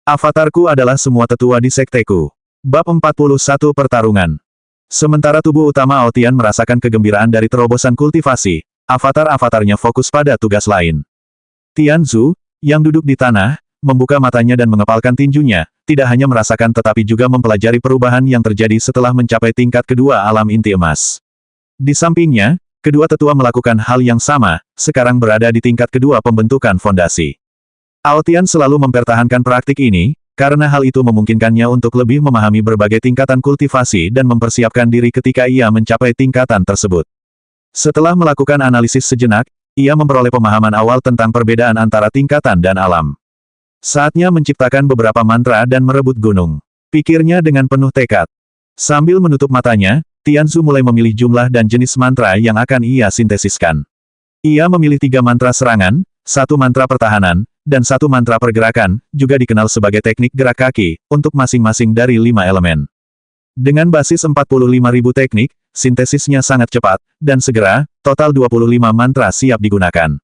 Avatarku adalah semua tetua di sekteku. Bab 41 Pertarungan. Sementara tubuh utama Aotian merasakan kegembiraan dari terobosan kultivasi, avatar-avatarnya fokus pada tugas lain. Tianzu, yang duduk di tanah, membuka matanya dan mengepalkan tinjunya, tidak hanya merasakan tetapi juga mempelajari perubahan yang terjadi setelah mencapai tingkat kedua alam inti emas. Di sampingnya, kedua tetua melakukan hal yang sama, sekarang berada di tingkat kedua pembentukan fondasi. Aotian selalu mempertahankan praktik ini, karena hal itu memungkinkannya untuk lebih memahami berbagai tingkatan kultivasi dan mempersiapkan diri ketika ia mencapai tingkatan tersebut. Setelah melakukan analisis sejenak, ia memperoleh pemahaman awal tentang perbedaan antara tingkatan dan alam. Saatnya menciptakan beberapa mantra dan merebut gunung. Pikirnya dengan penuh tekad. Sambil menutup matanya, Tianzu mulai memilih jumlah dan jenis mantra yang akan ia sintesiskan. Ia memilih 3 mantra serangan, 1 mantra pertahanan, dan 1 mantra pergerakan, juga dikenal sebagai teknik gerak kaki, untuk masing-masing dari 5 elemen. Dengan basis 45.000 teknik, sintesisnya sangat cepat, dan segera, total 25 mantra siap digunakan.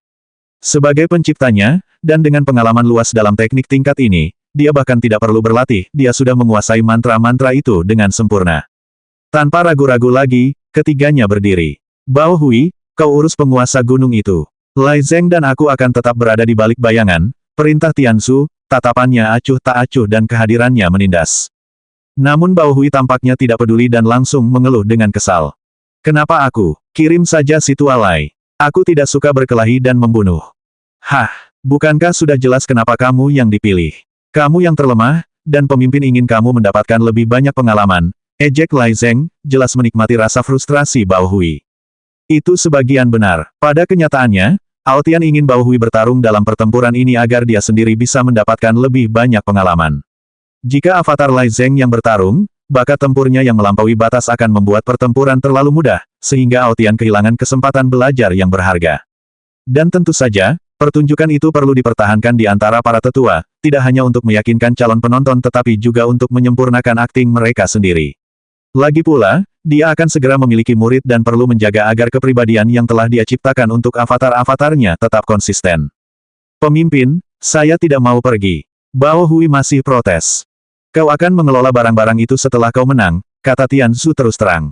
Sebagai penciptanya, dan dengan pengalaman luas dalam teknik tingkat ini, dia bahkan tidak perlu berlatih, dia sudah menguasai mantra-mantra itu dengan sempurna. Tanpa ragu-ragu lagi, ketiganya berdiri. Bao Hui, kau urus penguasa gunung itu. Lai Zeng dan aku akan tetap berada di balik bayangan, perintah Tianzu, tatapannya acuh tak acuh dan kehadirannya menindas. Namun Bao Hui tampaknya tidak peduli dan langsung mengeluh dengan kesal. Kenapa aku? Kirim saja si tua Lai. Aku tidak suka berkelahi dan membunuh. Hah, bukankah sudah jelas kenapa kamu yang dipilih? Kamu yang terlemah, dan pemimpin ingin kamu mendapatkan lebih banyak pengalaman, ejek Lai Zeng, jelas menikmati rasa frustrasi Bao Hui. Itu sebagian benar. Pada kenyataannya, Aotian ingin Bao Hui bertarung dalam pertempuran ini agar dia sendiri bisa mendapatkan lebih banyak pengalaman. Jika avatar Lai Zeng yang bertarung, bakat tempurnya yang melampaui batas akan membuat pertempuran terlalu mudah, sehingga Aotian kehilangan kesempatan belajar yang berharga. Dan tentu saja, pertunjukan itu perlu dipertahankan di antara para tetua, tidak hanya untuk meyakinkan calon penonton tetapi juga untuk menyempurnakan akting mereka sendiri. Lagi pula, dia akan segera memiliki murid dan perlu menjaga agar kepribadian yang telah dia ciptakan untuk avatar-avatarnya tetap konsisten. Pemimpin, saya tidak mau pergi. Bao Hui masih protes. Kau akan mengelola barang-barang itu setelah kau menang, kata Tianzu terus terang.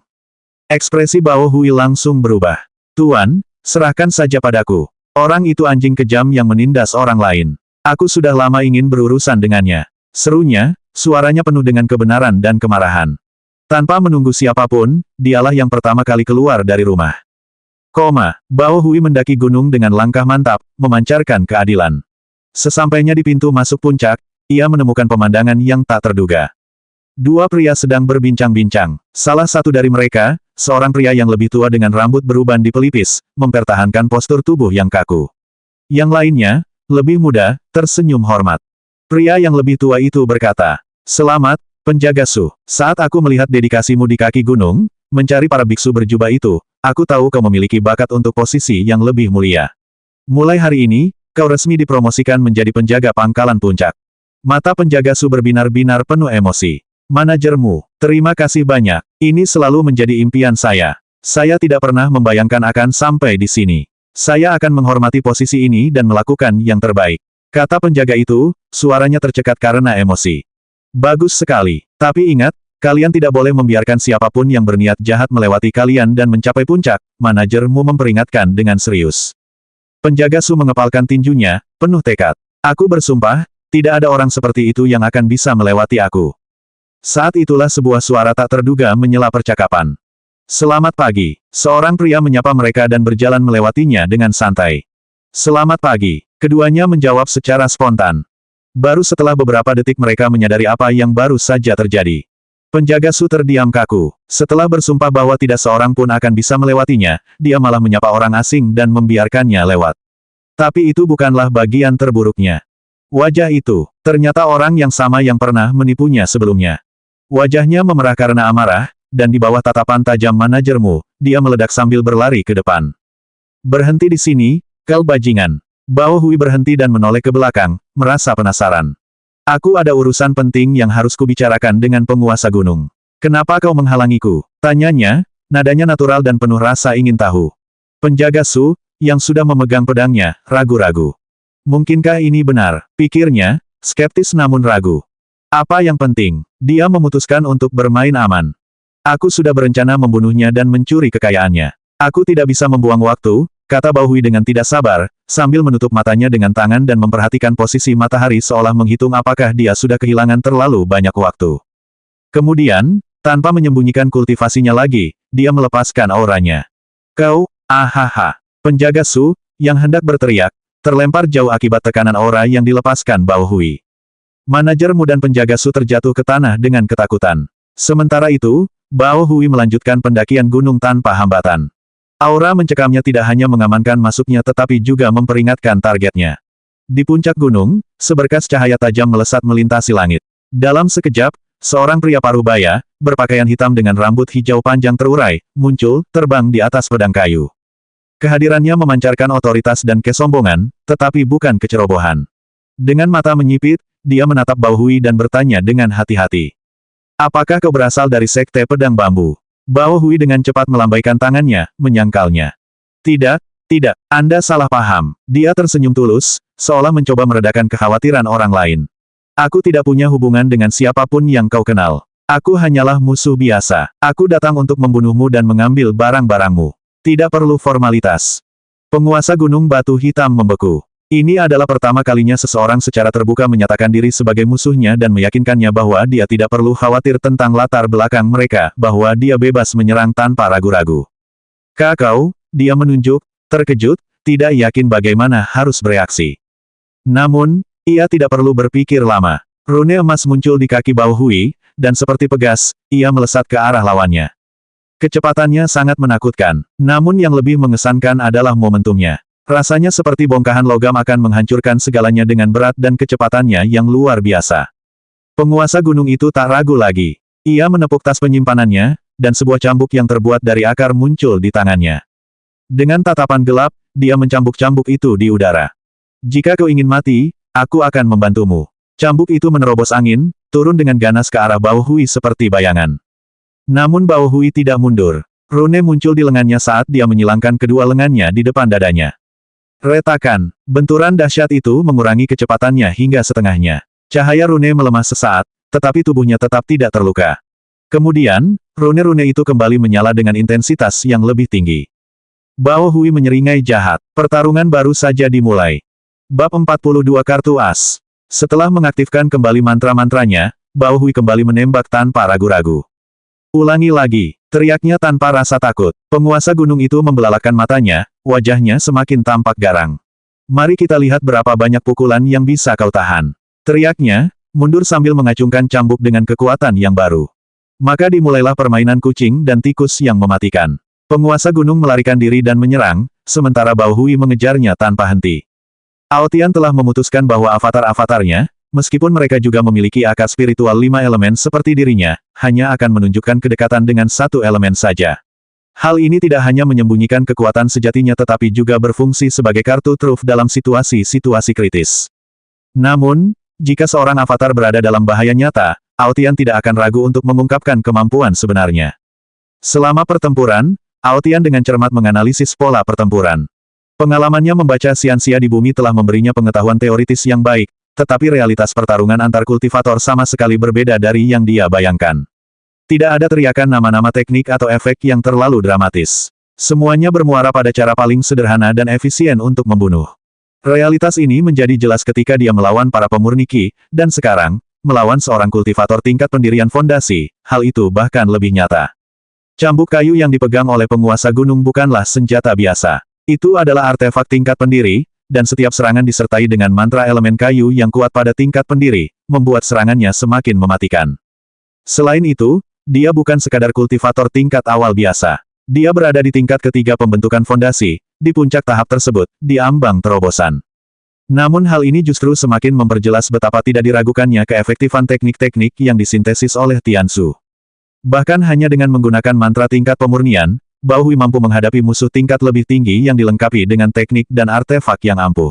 Ekspresi Bao Hui langsung berubah. Tuan, serahkan saja padaku. Orang itu anjing kejam yang menindas orang lain. Aku sudah lama ingin berurusan dengannya. Serunya, suaranya penuh dengan kebenaran dan kemarahan. Tanpa menunggu siapapun, dialah yang pertama kali keluar dari rumah. Bao Hui mendaki gunung dengan langkah mantap, memancarkan keadilan. Sesampainya di pintu masuk puncak, ia menemukan pemandangan yang tak terduga. 2 pria sedang berbincang-bincang. Salah satu dari mereka, seorang pria yang lebih tua dengan rambut beruban di pelipis, mempertahankan postur tubuh yang kaku. Yang lainnya, lebih muda, tersenyum hormat. Pria yang lebih tua itu berkata, "Selamat, Penjaga Su, saat aku melihat dedikasimu di kaki gunung, mencari para biksu berjubah itu, aku tahu kau memiliki bakat untuk posisi yang lebih mulia. Mulai hari ini, kau resmi dipromosikan menjadi penjaga pangkalan puncak." Mata penjaga Su berbinar-binar penuh emosi. Manajermu, terima kasih banyak. Ini selalu menjadi impian saya. Saya tidak pernah membayangkan akan sampai di sini. Saya akan menghormati posisi ini dan melakukan yang terbaik. Kata penjaga itu, suaranya tercekat karena emosi. Bagus sekali. Tapi ingat, kalian tidak boleh membiarkan siapapun yang berniat jahat melewati kalian dan mencapai puncak, manajermu memperingatkan dengan serius. Penjaga Su mengepalkan tinjunya, penuh tekad. Aku bersumpah, tidak ada orang seperti itu yang akan bisa melewati aku. Saat itulah sebuah suara tak terduga menyela percakapan. Selamat pagi. Seorang pria menyapa mereka dan berjalan melewatinya dengan santai. Selamat pagi. Keduanya menjawab secara spontan. Baru setelah beberapa detik mereka menyadari apa yang baru saja terjadi. Penjaga Su terdiam kaku. Setelah bersumpah bahwa tidak seorang pun akan bisa melewatinya, dia malah menyapa orang asing dan membiarkannya lewat. Tapi itu bukanlah bagian terburuknya. Wajah itu, ternyata orang yang sama yang pernah menipunya sebelumnya. Wajahnya memerah karena amarah, dan di bawah tatapan tajam manajermu, dia meledak sambil berlari ke depan. Berhenti di sini, kau bajingan. Bao Hui berhenti dan menoleh ke belakang, merasa penasaran. Aku ada urusan penting yang harus kubicarakan dengan penguasa gunung. Kenapa kau menghalangiku? Tanyanya, nadanya natural dan penuh rasa ingin tahu. Penjaga Su, yang sudah memegang pedangnya, ragu-ragu. Mungkinkah ini benar? Pikirnya, skeptis namun ragu. Apa yang penting, dia memutuskan untuk bermain aman. Aku sudah berencana membunuhnya dan mencuri kekayaannya. Aku tidak bisa membuang waktu, kata Bao Hui dengan tidak sabar, sambil menutup matanya dengan tangan dan memperhatikan posisi matahari seolah menghitung apakah dia sudah kehilangan terlalu banyak waktu. Kemudian, tanpa menyembunyikan kultivasinya lagi, dia melepaskan auranya. Kau, ahaha. Penjaga Su, yang hendak berteriak, terlempar jauh akibat tekanan aura yang dilepaskan Bao Hui. Manajermu dan penjaga Su terjatuh ke tanah dengan ketakutan. Sementara itu, Bao Hui melanjutkan pendakian gunung tanpa hambatan. Aura mencekamnya tidak hanya mengamankan masuknya tetapi juga memperingatkan targetnya. Di puncak gunung, seberkas cahaya tajam melesat melintasi langit. Dalam sekejap, seorang pria parubaya, berpakaian hitam dengan rambut hijau panjang terurai, muncul, terbang di atas pedang kayu. Kehadirannya memancarkan otoritas dan kesombongan, tetapi bukan kecerobohan. Dengan mata menyipit, dia menatap Bao Hui dan bertanya dengan hati-hati. Apakah kau berasal dari sekte pedang bambu? Bao Hui dengan cepat melambaikan tangannya, menyangkalnya. Tidak, tidak, Anda salah paham. Dia tersenyum tulus, seolah mencoba meredakan kekhawatiran orang lain. Aku tidak punya hubungan dengan siapapun yang kau kenal. Aku hanyalah musuh biasa. Aku datang untuk membunuhmu dan mengambil barang-barangmu. Tidak perlu formalitas. Penguasa Gunung Batu Hitam membeku. Ini adalah pertama kalinya seseorang secara terbuka menyatakan diri sebagai musuhnya dan meyakinkannya bahwa dia tidak perlu khawatir tentang latar belakang mereka, bahwa dia bebas menyerang tanpa ragu-ragu. Kakao, dia menunjuk, terkejut, tidak yakin bagaimana harus bereaksi. Namun, ia tidak perlu berpikir lama. Rune emas muncul di kaki Bao Hui, dan seperti pegas, ia melesat ke arah lawannya. Kecepatannya sangat menakutkan, namun yang lebih mengesankan adalah momentumnya. Rasanya seperti bongkahan logam akan menghancurkan segalanya dengan berat dan kecepatannya yang luar biasa. Penguasa gunung itu tak ragu lagi. Ia menepuk tas penyimpanannya, dan sebuah cambuk yang terbuat dari akar muncul di tangannya. Dengan tatapan gelap, dia mencambuk-cambuk itu di udara. Jika kau ingin mati, aku akan membantumu. Cambuk itu menerobos angin, turun dengan ganas ke arah Bao Hui seperti bayangan. Namun Bao Hui tidak mundur. Rune muncul di lengannya saat dia menyilangkan kedua lengannya di depan dadanya. Retakan, benturan dahsyat itu mengurangi kecepatannya hingga setengahnya. Cahaya rune melemah sesaat, tetapi tubuhnya tetap tidak terluka. Kemudian, rune-rune itu kembali menyala dengan intensitas yang lebih tinggi. Bao Hui menyeringai jahat. Pertarungan baru saja dimulai. Bab 42 Kartu As. Setelah mengaktifkan kembali mantra-mantranya, Bao Hui kembali menembak tanpa ragu-ragu. Ulangi lagi, teriaknya tanpa rasa takut. Penguasa gunung itu membelalakan matanya, wajahnya semakin tampak garang. Mari kita lihat berapa banyak pukulan yang bisa kau tahan. Teriaknya, mundur sambil mengacungkan cambuk dengan kekuatan yang baru. Maka dimulailah permainan kucing dan tikus yang mematikan. Penguasa gunung melarikan diri dan menyerang, sementara Bao Hui mengejarnya tanpa henti. Aotian telah memutuskan bahwa avatar-avatarnya, meskipun mereka juga memiliki akar spiritual 5 elemen seperti dirinya, hanya akan menunjukkan kedekatan dengan satu elemen saja. Hal ini tidak hanya menyembunyikan kekuatan sejatinya tetapi juga berfungsi sebagai kartu truf dalam situasi-situasi kritis. Namun, jika seorang avatar berada dalam bahaya nyata, Aotian tidak akan ragu untuk mengungkapkan kemampuan sebenarnya. Selama pertempuran, Aotian dengan cermat menganalisis pola pertempuran. Pengalamannya membaca siansia di bumi telah memberinya pengetahuan teoritis yang baik, tetapi realitas pertarungan antar kultivator sama sekali berbeda dari yang dia bayangkan. Tidak ada teriakan nama-nama teknik atau efek yang terlalu dramatis. Semuanya bermuara pada cara paling sederhana dan efisien untuk membunuh. Realitas ini menjadi jelas ketika dia melawan para pemurni Qi, dan sekarang, melawan seorang kultivator tingkat pendirian fondasi, hal itu bahkan lebih nyata. Cambuk kayu yang dipegang oleh penguasa gunung bukanlah senjata biasa. Itu adalah artefak tingkat pendiri, dan setiap serangan disertai dengan mantra elemen kayu yang kuat pada tingkat pendiri, membuat serangannya semakin mematikan. Selain itu, dia bukan sekadar kultivator tingkat awal biasa. Dia berada di tingkat ketiga pembentukan fondasi, di puncak tahap tersebut, di ambang terobosan. Namun hal ini justru semakin memperjelas betapa tidak diragukannya keefektifan teknik-teknik yang disintesis oleh Tianzu. Bahkan hanya dengan menggunakan mantra tingkat pemurnian, Bao Hui mampu menghadapi musuh tingkat lebih tinggi yang dilengkapi dengan teknik dan artefak yang ampuh.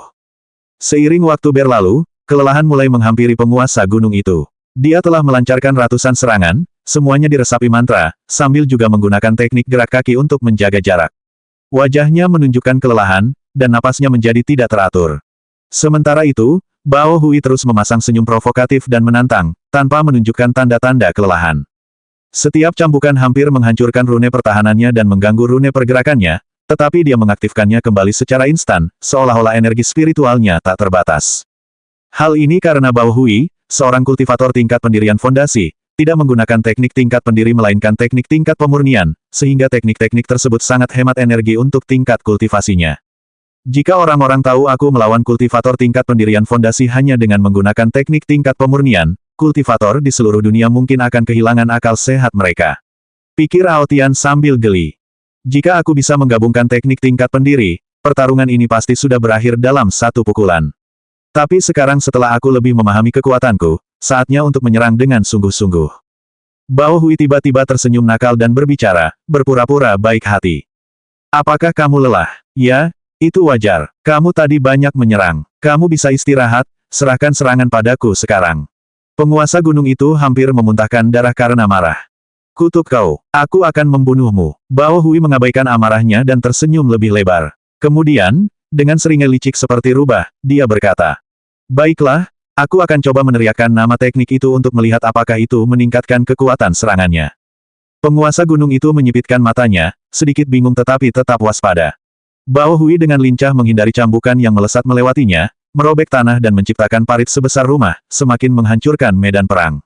Seiring waktu berlalu, kelelahan mulai menghampiri penguasa gunung itu. Dia telah melancarkan ratusan serangan, semuanya diresapi mantra, sambil juga menggunakan teknik gerak kaki untuk menjaga jarak. Wajahnya menunjukkan kelelahan, dan napasnya menjadi tidak teratur. Sementara itu, Bao Hui terus memasang senyum provokatif dan menantang, tanpa menunjukkan tanda-tanda kelelahan. Setiap cambukan hampir menghancurkan rune pertahanannya dan mengganggu rune pergerakannya, tetapi dia mengaktifkannya kembali secara instan, seolah-olah energi spiritualnya tak terbatas. Hal ini karena Bao Hui, seorang kultivator tingkat pendirian fondasi, tidak menggunakan teknik tingkat pendiri melainkan teknik tingkat pemurnian, sehingga teknik-teknik tersebut sangat hemat energi untuk tingkat kultivasinya. Jika orang-orang tahu aku melawan kultivator tingkat pendirian fondasi hanya dengan menggunakan teknik tingkat pemurnian, kultivator di seluruh dunia mungkin akan kehilangan akal sehat mereka. Pikir Aotian sambil geli. Jika aku bisa menggabungkan teknik tingkat pendiri, pertarungan ini pasti sudah berakhir dalam satu pukulan. Tapi sekarang setelah aku lebih memahami kekuatanku, saatnya untuk menyerang dengan sungguh-sungguh. Bao Hui tiba-tiba tersenyum nakal dan berbicara, berpura-pura baik hati. Apakah kamu lelah? Ya, itu wajar. Kamu tadi banyak menyerang. Kamu bisa istirahat, serahkan serangan padaku sekarang. Penguasa gunung itu hampir memuntahkan darah karena marah. Kutuk kau, aku akan membunuhmu. Bao Hui mengabaikan amarahnya dan tersenyum lebih lebar. Kemudian, dengan seringnya licik seperti rubah, dia berkata, baiklah, aku akan coba meneriakkan nama teknik itu untuk melihat apakah itu meningkatkan kekuatan serangannya. Penguasa gunung itu menyipitkan matanya, sedikit bingung tetapi tetap waspada. Bao Hui dengan lincah menghindari cambukan yang melesat melewatinya, merobek tanah dan menciptakan parit sebesar rumah, semakin menghancurkan medan perang.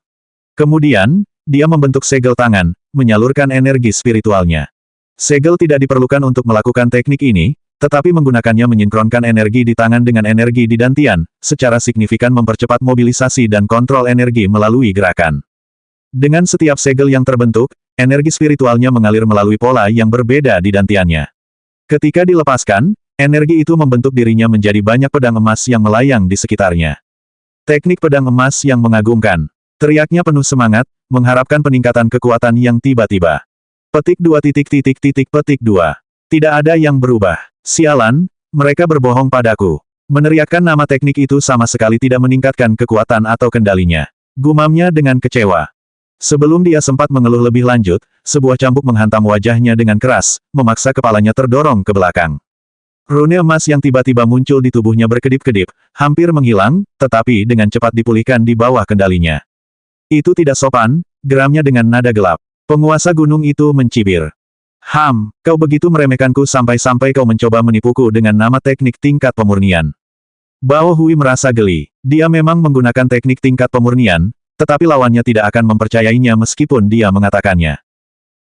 Kemudian, dia membentuk segel tangan, menyalurkan energi spiritualnya. Segel tidak diperlukan untuk melakukan teknik ini, tetapi menggunakannya menyinkronkan energi di tangan dengan energi di dantian, secara signifikan mempercepat mobilisasi dan kontrol energi melalui gerakan. Dengan setiap segel yang terbentuk, energi spiritualnya mengalir melalui pola yang berbeda di dantiannya. Ketika dilepaskan, energi itu membentuk dirinya menjadi banyak pedang emas yang melayang di sekitarnya. Teknik pedang emas yang mengagumkan. Teriaknya penuh semangat, mengharapkan peningkatan kekuatan yang tiba-tiba. Petik 2. Petik 2. Tidak ada yang berubah. Sialan, mereka berbohong padaku. Meneriakkan nama teknik itu sama sekali tidak meningkatkan kekuatan atau kendalinya. Gumamnya dengan kecewa. Sebelum dia sempat mengeluh lebih lanjut, sebuah cambuk menghantam wajahnya dengan keras, memaksa kepalanya terdorong ke belakang. Rune emas yang tiba-tiba muncul di tubuhnya berkedip-kedip, hampir menghilang, tetapi dengan cepat dipulihkan di bawah kendalinya. Itu tidak sopan, geramnya dengan nada gelap. Penguasa gunung itu mencibir. Kau begitu meremehkanku sampai-sampai kau mencoba menipuku dengan nama teknik tingkat pemurnian. Bao Hui merasa geli. Dia memang menggunakan teknik tingkat pemurnian, tetapi lawannya tidak akan mempercayainya meskipun dia mengatakannya.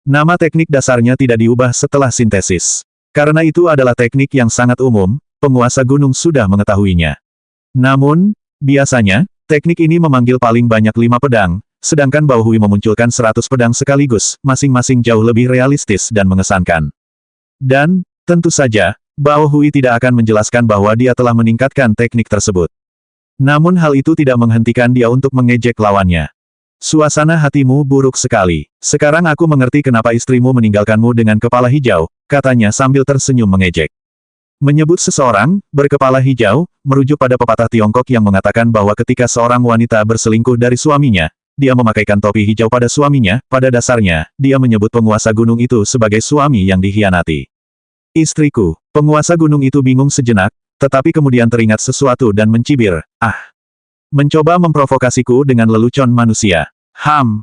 Nama teknik dasarnya tidak diubah setelah sintesis. Karena itu adalah teknik yang sangat umum, penguasa gunung sudah mengetahuinya. Namun, biasanya, teknik ini memanggil paling banyak 5 pedang, sedangkan Bao Hui memunculkan 100 pedang sekaligus, masing-masing jauh lebih realistis dan mengesankan. Dan, tentu saja, Bao Hui tidak akan menjelaskan bahwa dia telah meningkatkan teknik tersebut. Namun hal itu tidak menghentikan dia untuk mengejek lawannya. Suasana hatimu buruk sekali. Sekarang aku mengerti kenapa istrimu meninggalkanmu dengan kepala hijau, katanya sambil tersenyum mengejek. Menyebut seseorang berkepala hijau, merujuk pada pepatah Tiongkok yang mengatakan bahwa ketika seorang wanita berselingkuh dari suaminya, dia memakaikan topi hijau pada suaminya. Pada dasarnya, dia menyebut penguasa gunung itu sebagai suami yang dikhianati. Istriku, penguasa gunung itu bingung sejenak, tetapi kemudian teringat sesuatu dan mencibir, mencoba memprovokasiku dengan lelucon manusia.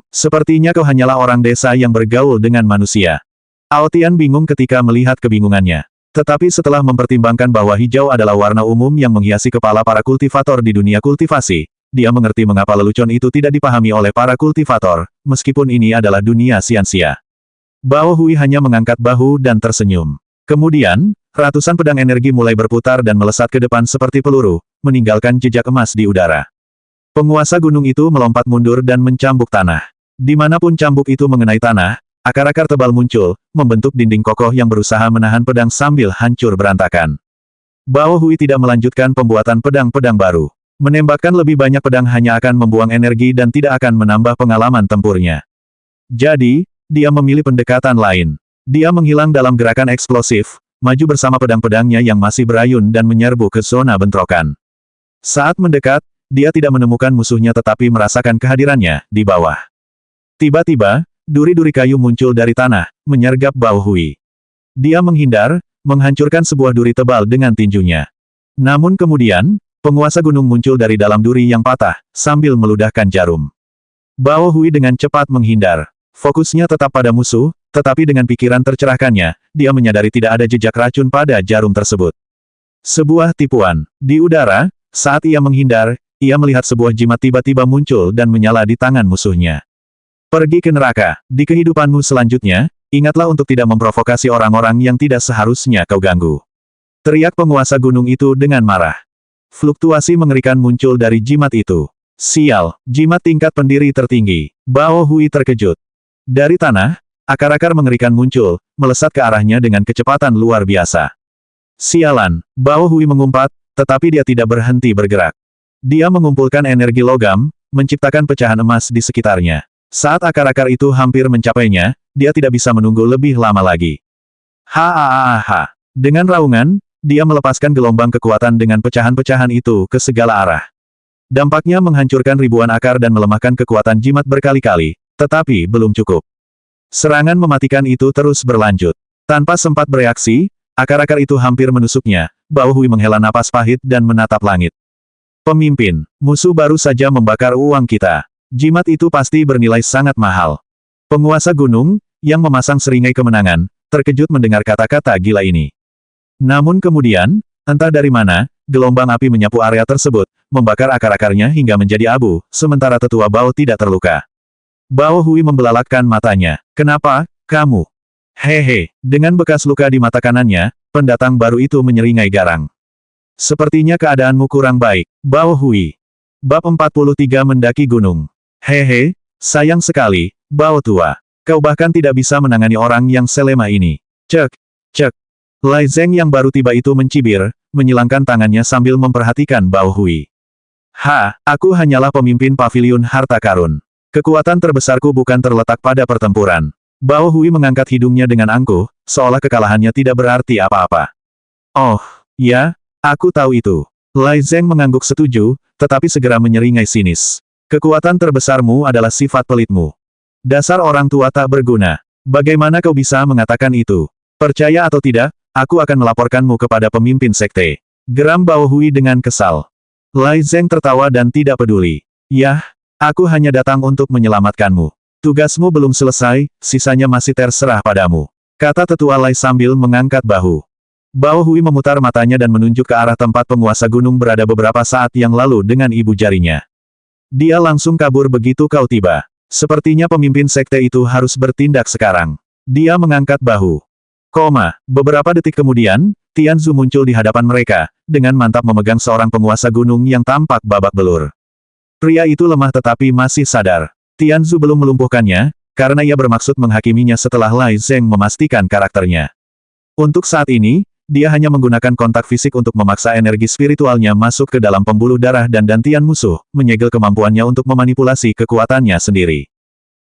Sepertinya kau hanyalah orang desa yang bergaul dengan manusia. Aotian bingung ketika melihat kebingungannya. Tetapi setelah mempertimbangkan bahwa hijau adalah warna umum yang menghiasi kepala para kultivator di dunia kultivasi, dia mengerti mengapa lelucon itu tidak dipahami oleh para kultivator, meskipun ini adalah dunia siansia. Bao Hui hanya mengangkat bahu dan tersenyum. Kemudian, ratusan pedang energi mulai berputar dan melesat ke depan seperti peluru, meninggalkan jejak emas di udara. Penguasa gunung itu melompat mundur dan mencambuk tanah. Dimanapun cambuk itu mengenai tanah, akar-akar tebal muncul, membentuk dinding kokoh yang berusaha menahan pedang sambil hancur berantakan. Bao Hui tidak melanjutkan pembuatan pedang-pedang baru. Menembakkan lebih banyak pedang hanya akan membuang energi dan tidak akan menambah pengalaman tempurnya. Jadi, dia memilih pendekatan lain. Dia menghilang dalam gerakan eksplosif, maju bersama pedang-pedangnya yang masih berayun dan menyerbu ke zona bentrokan. Saat mendekat, dia tidak menemukan musuhnya tetapi merasakan kehadirannya di bawah. Tiba-tiba, duri-duri kayu muncul dari tanah, menyergap Bao Hui. Dia menghindar, menghancurkan sebuah duri tebal dengan tinjunya. Namun kemudian, penguasa gunung muncul dari dalam duri yang patah, sambil meludahkan jarum. Bao Hui dengan cepat menghindar. Fokusnya tetap pada musuh, tetapi dengan pikiran tercerahkannya, dia menyadari tidak ada jejak racun pada jarum tersebut. Sebuah tipuan. Di udara, saat ia menghindar, ia melihat sebuah jimat tiba-tiba muncul dan menyala di tangan musuhnya. Pergi ke neraka. Di kehidupanmu selanjutnya, ingatlah untuk tidak memprovokasi orang-orang yang tidak seharusnya kau ganggu. Teriak penguasa gunung itu dengan marah. Fluktuasi mengerikan muncul dari jimat itu. Sial, jimat tingkat pendiri tertinggi. Bao Hui terkejut. Dari tanah, akar-akar mengerikan muncul, melesat ke arahnya dengan kecepatan luar biasa. Sialan, Bao Hui mengumpat, tetapi dia tidak berhenti bergerak. Dia mengumpulkan energi logam, menciptakan pecahan emas di sekitarnya. Saat akar-akar itu hampir mencapainya, dia tidak bisa menunggu lebih lama lagi. Ha. Dengan raungan, dia melepaskan gelombang kekuatan dengan pecahan-pecahan itu ke segala arah. Dampaknya menghancurkan ribuan akar dan melemahkan kekuatan jimat berkali-kali, tetapi belum cukup. Serangan mematikan itu terus berlanjut. Tanpa sempat bereaksi, akar-akar itu hampir menusuknya. Bao Hui menghela napas pahit dan menatap langit. Pemimpin, musuh baru saja membakar uang kita. Jimat itu pasti bernilai sangat mahal. Penguasa gunung, yang memasang seringai kemenangan, terkejut mendengar kata-kata gila ini. Namun kemudian, entah dari mana, gelombang api menyapu area tersebut, membakar akar-akarnya hingga menjadi abu, sementara tetua Bao tidak terluka. Bao Hui membelalakkan matanya. Kenapa, kamu? Hehe, dengan bekas luka di mata kanannya, pendatang baru itu menyeringai garang. Sepertinya keadaanmu kurang baik, Bao Hui. Bab 43 mendaki gunung. Hehe, sayang sekali, Bao tua. Kau bahkan tidak bisa menangani orang yang selemah ini. Cek. Lai Zeng yang baru tiba itu mencibir, menyilangkan tangannya sambil memperhatikan Bao Hui. Aku hanyalah pemimpin paviliun harta karun. Kekuatan terbesarku bukan terletak pada pertempuran. Bao Hui mengangkat hidungnya dengan angkuh, seolah kekalahannya tidak berarti apa-apa. Oh, ya, aku tahu itu. Lai Zeng mengangguk setuju, tetapi segera menyeringai sinis. Kekuatan terbesarmu adalah sifat pelitmu. Dasar orang tua tak berguna. Bagaimana kau bisa mengatakan itu? Percaya atau tidak, aku akan melaporkanmu kepada pemimpin sekte. Geram Bao Hui dengan kesal. Lai Zeng tertawa dan tidak peduli. Yah, aku hanya datang untuk menyelamatkanmu. Tugasmu belum selesai, sisanya masih terserah padamu. Kata tetua Lai sambil mengangkat bahu. Bao Hui memutar matanya dan menunjuk ke arah tempat penguasa gunung berada beberapa saat yang lalu dengan ibu jarinya. Dia langsung kabur begitu kau tiba. Sepertinya pemimpin sekte itu harus bertindak sekarang. Dia mengangkat bahu. Beberapa detik kemudian, Tianzu muncul di hadapan mereka, dengan mantap memegang seorang penguasa gunung yang tampak babak belur. Pria itu lemah tetapi masih sadar. Tianzu belum melumpuhkannya, karena ia bermaksud menghakiminya setelah Lai Zeng memastikan karakternya. Untuk saat ini, dia hanya menggunakan kontak fisik untuk memaksa energi spiritualnya masuk ke dalam pembuluh darah dan dantian musuh, menyegel kemampuannya untuk memanipulasi kekuatannya sendiri.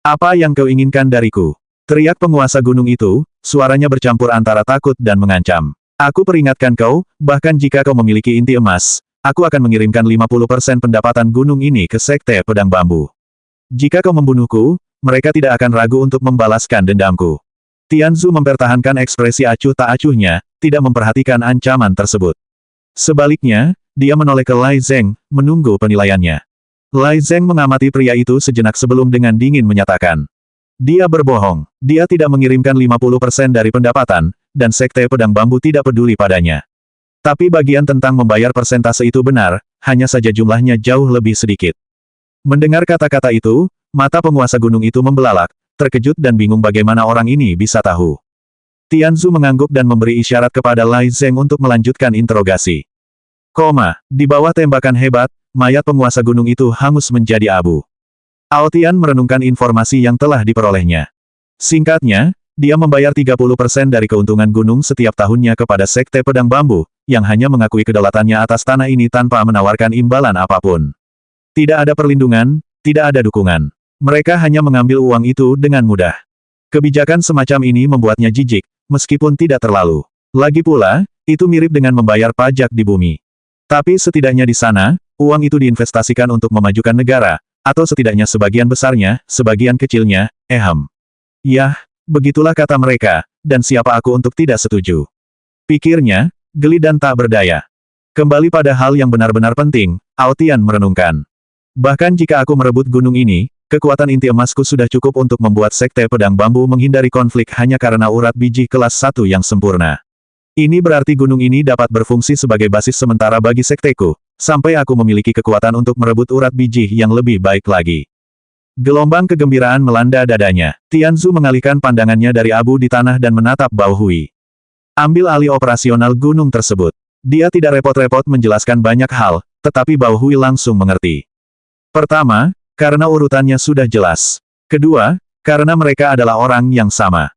Apa yang kau inginkan dariku? Teriak penguasa gunung itu, suaranya bercampur antara takut dan mengancam. Aku peringatkan kau, bahkan jika kau memiliki inti emas, aku akan mengirimkan 50% pendapatan gunung ini ke Sekte Pedang Bambu. Jika kau membunuhku, mereka tidak akan ragu untuk membalaskan dendamku. Tianzu mempertahankan ekspresi acuh tak acuhnya, tidak memperhatikan ancaman tersebut. Sebaliknya, dia menoleh ke Lai Zeng, menunggu penilaiannya. Lai Zeng mengamati pria itu sejenak sebelum dengan dingin menyatakan. Dia berbohong. Dia tidak mengirimkan 50% dari pendapatan, dan Sekte Pedang Bambu tidak peduli padanya. Tapi bagian tentang membayar persentase itu benar, hanya saja jumlahnya jauh lebih sedikit. Mendengar kata-kata itu, mata penguasa gunung itu membelalak, terkejut dan bingung bagaimana orang ini bisa tahu. Tianzu mengangguk dan memberi isyarat kepada Lai Zeng untuk melanjutkan interogasi. Di bawah tembakan hebat, mayat penguasa gunung itu hangus menjadi abu. Aotian merenungkan informasi yang telah diperolehnya. Singkatnya, dia membayar 30% dari keuntungan gunung setiap tahunnya kepada Sekte Pedang Bambu, yang hanya mengakui kedaulatannya atas tanah ini tanpa menawarkan imbalan apapun. Tidak ada perlindungan, tidak ada dukungan. Mereka hanya mengambil uang itu dengan mudah. Kebijakan semacam ini membuatnya jijik, meskipun tidak terlalu. Lagi pula, itu mirip dengan membayar pajak di bumi. Tapi setidaknya di sana, uang itu diinvestasikan untuk memajukan negara, atau setidaknya sebagian besarnya, sebagian kecilnya, Yah, begitulah kata mereka, dan siapa aku untuk tidak setuju. Pikirnya, geli dan tak berdaya. Kembali pada hal yang benar-benar penting, Aotian merenungkan. Bahkan jika aku merebut gunung ini, kekuatan inti emasku sudah cukup untuk membuat Sekte Pedang Bambu menghindari konflik hanya karena urat biji kelas 1 yang sempurna. Ini berarti gunung ini dapat berfungsi sebagai basis sementara bagi sekteku, sampai aku memiliki kekuatan untuk merebut urat biji yang lebih baik lagi. Gelombang kegembiraan melanda dadanya. Tianzu mengalihkan pandangannya dari abu di tanah dan menatap Bao Hui. Ambil alih operasional gunung tersebut. Dia tidak repot-repot menjelaskan banyak hal, tetapi Bao Hui langsung mengerti. Pertama, karena urutannya sudah jelas. Kedua, karena mereka adalah orang yang sama.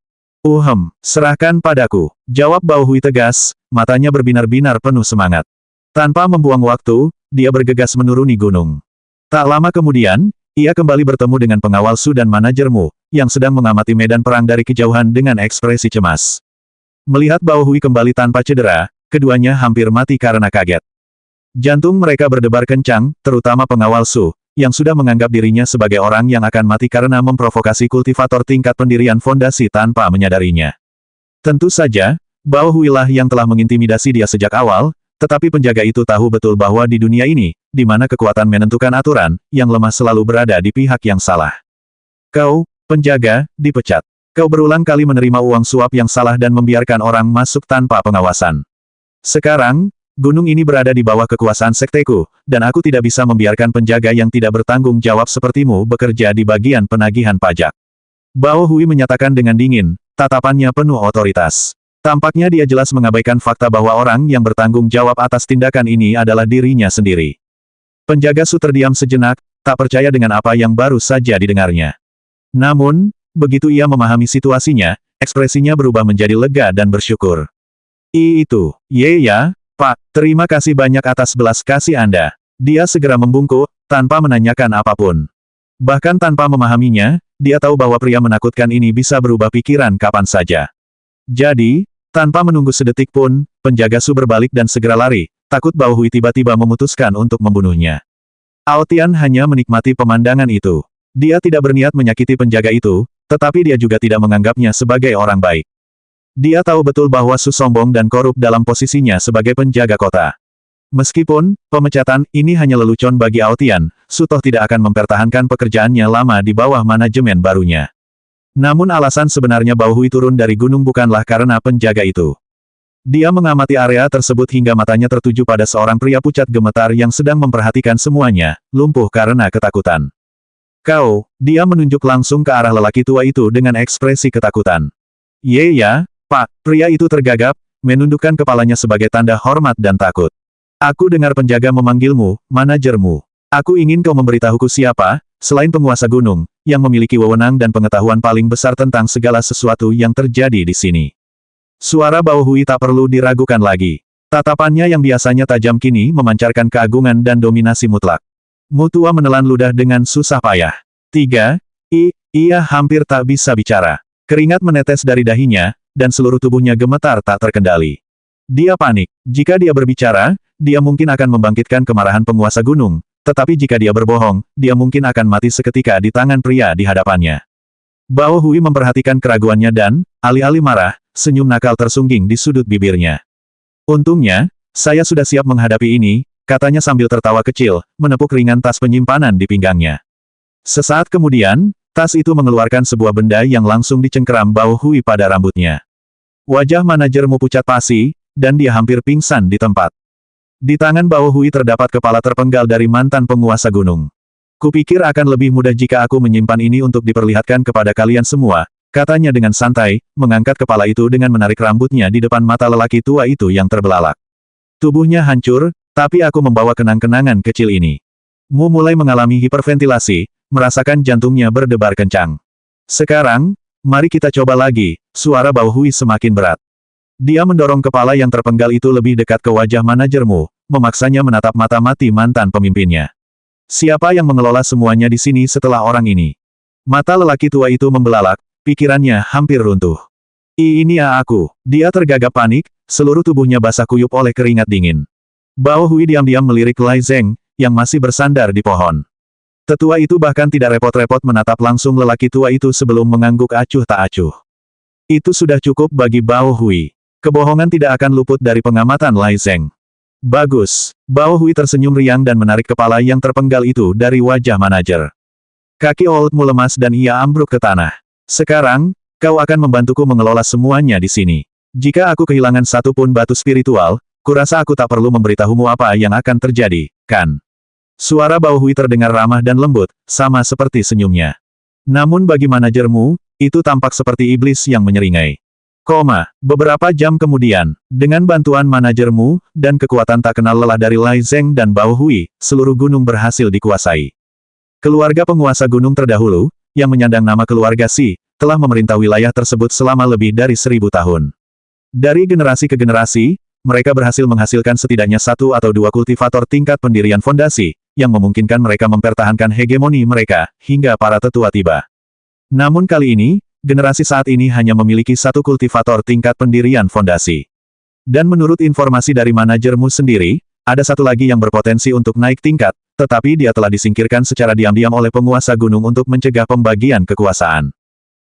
Serahkan padaku, jawab Bao Hui tegas, matanya berbinar-binar penuh semangat. Tanpa membuang waktu, dia bergegas menuruni gunung. Tak lama kemudian, ia kembali bertemu dengan pengawal Su dan manajermu, yang sedang mengamati medan perang dari kejauhan dengan ekspresi cemas. Melihat Bao Hui kembali tanpa cedera, keduanya hampir mati karena kaget. Jantung mereka berdebar kencang, terutama pengawal Su, yang sudah menganggap dirinya sebagai orang yang akan mati karena memprovokasi kultivator tingkat pendirian fondasi tanpa menyadarinya. Tentu saja, Bao Hui lah yang telah mengintimidasi dia sejak awal, tetapi penjaga itu tahu betul bahwa di dunia ini, di mana kekuatan menentukan aturan, yang lemah selalu berada di pihak yang salah. Kau, penjaga, dipecat. Kau berulang kali menerima uang suap yang salah dan membiarkan orang masuk tanpa pengawasan. Sekarang, gunung ini berada di bawah kekuasaan sekteku, dan aku tidak bisa membiarkan penjaga yang tidak bertanggung jawab sepertimu bekerja di bagian penagihan pajak. Bao Hui menyatakan dengan dingin, tatapannya penuh otoritas. Tampaknya dia jelas mengabaikan fakta bahwa orang yang bertanggung jawab atas tindakan ini adalah dirinya sendiri. Penjaga Su terdiam sejenak, tak percaya dengan apa yang baru saja didengarnya. Namun, begitu ia memahami situasinya, ekspresinya berubah menjadi lega dan bersyukur. Itu, ya, Pak, terima kasih banyak atas belas kasih Anda. Dia segera membungkuk, tanpa menanyakan apapun. Bahkan tanpa memahaminya, dia tahu bahwa pria menakutkan ini bisa berubah pikiran kapan saja. Jadi, tanpa menunggu sedetik pun, penjaga Su berbalik dan segera lari, takut Bao Hui tiba-tiba memutuskan untuk membunuhnya. Aotian hanya menikmati pemandangan itu. Dia tidak berniat menyakiti penjaga itu, tetapi dia juga tidak menganggapnya sebagai orang baik. Dia tahu betul bahwa Su sombong dan korup dalam posisinya sebagai penjaga kota. Meskipun, pemecatan ini hanya lelucon bagi Aotian, Su toh tidak akan mempertahankan pekerjaannya lama di bawah manajemen barunya. Namun alasan sebenarnya Bao Hui turun dari gunung bukanlah karena penjaga itu. Dia mengamati area tersebut hingga matanya tertuju pada seorang pria pucat gemetar yang sedang memperhatikan semuanya, lumpuh karena ketakutan. Kau, dia menunjuk langsung ke arah lelaki tua itu dengan ekspresi ketakutan. Ya, Pak, pria itu tergagap, menundukkan kepalanya sebagai tanda hormat dan takut. Aku dengar penjaga memanggilmu, manajermu. Aku ingin kau memberitahuku siapa, selain penguasa gunung, yang memiliki wewenang dan pengetahuan paling besar tentang segala sesuatu yang terjadi di sini. Suara Bao Hui tak perlu diragukan lagi. Tatapannya yang biasanya tajam kini memancarkan keagungan dan dominasi mutlak. Mutua menelan ludah dengan susah payah. 3. Ia hampir tak bisa bicara. Keringat menetes dari dahinya, dan seluruh tubuhnya gemetar tak terkendali. Dia panik. Jika dia berbicara, dia mungkin akan membangkitkan kemarahan penguasa gunung, tetapi jika dia berbohong, dia mungkin akan mati seketika di tangan pria di hadapannya. Bao Hui memperhatikan keraguannya dan, alih-alih marah, senyum nakal tersungging di sudut bibirnya. Untungnya, saya sudah siap menghadapi ini, katanya sambil tertawa kecil, menepuk ringan tas penyimpanan di pinggangnya. Sesaat kemudian, tas itu mengeluarkan sebuah benda yang langsung dicengkeram Bao Hui pada rambutnya. Wajah manajermu pucat pasi, dan dia hampir pingsan di tempat. Di tangan Bao Hui terdapat kepala terpenggal dari mantan penguasa gunung. Kupikir akan lebih mudah jika aku menyimpan ini untuk diperlihatkan kepada kalian semua, katanya dengan santai, mengangkat kepala itu dengan menarik rambutnya di depan mata lelaki tua itu yang terbelalak. Tubuhnya hancur, tapi aku membawa kenang-kenangan kecil ini. Mu mulai mengalami hiperventilasi, merasakan jantungnya berdebar kencang. Sekarang, mari kita coba lagi, suara Bao Hui semakin berat. Dia mendorong kepala yang terpenggal itu lebih dekat ke wajah manajermu, memaksanya menatap mata mati mantan pemimpinnya. Siapa yang mengelola semuanya di sini setelah orang ini? Mata lelaki tua itu membelalak, pikirannya hampir runtuh. Ini aku. Dia tergagap panik, seluruh tubuhnya basah kuyup oleh keringat dingin. Bao Hui diam-diam melirik Lai Zeng, yang masih bersandar di pohon. Tetua itu bahkan tidak repot-repot menatap langsung lelaki tua itu sebelum mengangguk acuh tak acuh. Itu sudah cukup bagi Bao Hui. Kebohongan tidak akan luput dari pengamatan Lai Zeng. Bagus. Bao Hui tersenyum riang dan menarik kepala yang terpenggal itu dari wajah manajer. Kaki Old Mu lemas dan ia ambruk ke tanah. Sekarang, kau akan membantuku mengelola semuanya di sini. Jika aku kehilangan satu pun batu spiritual, kurasa aku tak perlu memberitahumu apa yang akan terjadi, kan? Suara Bao Hui terdengar ramah dan lembut, sama seperti senyumnya. Namun bagi manajermu, itu tampak seperti iblis yang menyeringai. Beberapa jam kemudian, dengan bantuan manajermu, dan kekuatan tak kenal lelah dari Lai Zeng dan Bao Hui, seluruh gunung berhasil dikuasai. Keluarga penguasa gunung terdahulu, yang menyandang nama keluarga Xi, telah memerintah wilayah tersebut selama lebih dari 1000 tahun. Dari generasi ke generasi, mereka berhasil menghasilkan setidaknya 1 atau 2 kultivator tingkat pendirian fondasi, yang memungkinkan mereka mempertahankan hegemoni mereka, hingga para tetua tiba. Namun kali ini, generasi saat ini hanya memiliki 1 kultivator tingkat pendirian fondasi. Dan menurut informasi dari manajermu sendiri, ada 1 lagi yang berpotensi untuk naik tingkat, tetapi dia telah disingkirkan secara diam-diam oleh penguasa gunung untuk mencegah pembagian kekuasaan.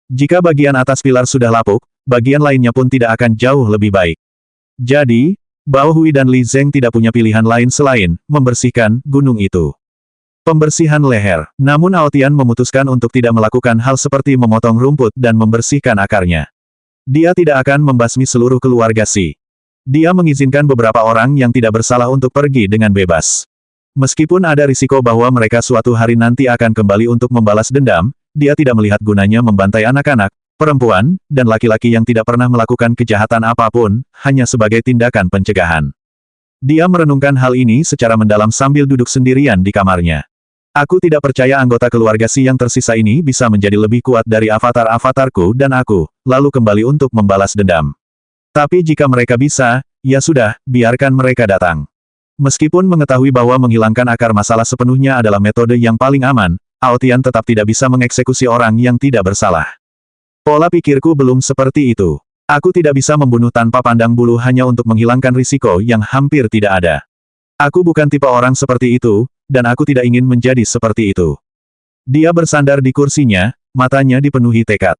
Jika bagian atas pilar sudah lapuk, bagian lainnya pun tidak akan jauh lebih baik. Jadi, Bao Hui dan Li Zeng tidak punya pilihan lain selain membersihkan gunung itu. Pembersihan leher. Namun Aotian memutuskan untuk tidak melakukan hal seperti memotong rumput dan membersihkan akarnya. Dia tidak akan membasmi seluruh keluarga Xi. Dia mengizinkan beberapa orang yang tidak bersalah untuk pergi dengan bebas. Meskipun ada risiko bahwa mereka suatu hari nanti akan kembali untuk membalas dendam, dia tidak melihat gunanya membantai anak-anak, perempuan, dan laki-laki yang tidak pernah melakukan kejahatan apapun, hanya sebagai tindakan pencegahan. Dia merenungkan hal ini secara mendalam sambil duduk sendirian di kamarnya. Aku tidak percaya anggota keluarga Xi yang tersisa ini bisa menjadi lebih kuat dari avatar-avatarku dan aku, lalu kembali untuk membalas dendam. Tapi jika mereka bisa, ya sudah, biarkan mereka datang. Meskipun mengetahui bahwa menghilangkan akar masalah sepenuhnya adalah metode yang paling aman, Aotian tetap tidak bisa mengeksekusi orang yang tidak bersalah. Pola pikirku belum seperti itu. Aku tidak bisa membunuh tanpa pandang bulu hanya untuk menghilangkan risiko yang hampir tidak ada. Aku bukan tipe orang seperti itu, dan aku tidak ingin menjadi seperti itu. Dia bersandar di kursinya, matanya dipenuhi tekad.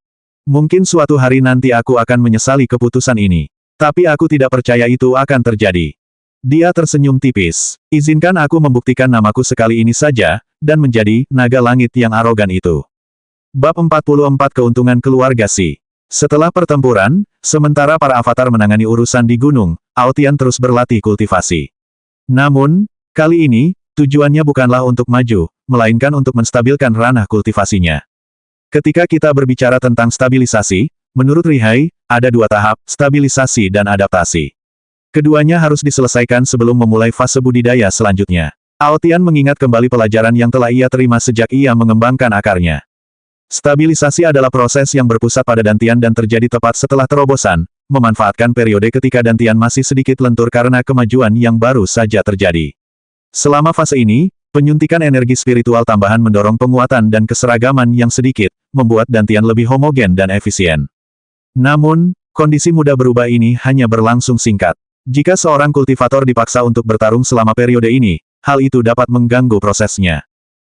Mungkin suatu hari nanti aku akan menyesali keputusan ini. Tapi aku tidak percaya itu akan terjadi. Dia tersenyum tipis. Izinkan aku membuktikan namaku sekali ini saja, dan menjadi naga langit yang arogan itu. Bab 44 Keuntungan Keluarga Xi. Setelah pertempuran, sementara para avatar menangani urusan di gunung, Aotian terus berlatih kultivasi. Namun, kali ini, tujuannya bukanlah untuk maju, melainkan untuk menstabilkan ranah kultivasinya. Ketika kita berbicara tentang stabilisasi, menurut Rihai, ada 2 tahap, stabilisasi dan adaptasi. Keduanya harus diselesaikan sebelum memulai fase budidaya selanjutnya. Aotian mengingat kembali pelajaran yang telah ia terima sejak ia mengembangkan akarnya. Stabilisasi adalah proses yang berpusat pada dantian dan terjadi tepat setelah terobosan, memanfaatkan periode ketika dantian masih sedikit lentur karena kemajuan yang baru saja terjadi. Selama fase ini, penyuntikan energi spiritual tambahan mendorong penguatan dan keseragaman yang sedikit, membuat dantian lebih homogen dan efisien. Namun, kondisi mudah berubah ini hanya berlangsung singkat. Jika seorang kultivator dipaksa untuk bertarung selama periode ini, hal itu dapat mengganggu prosesnya.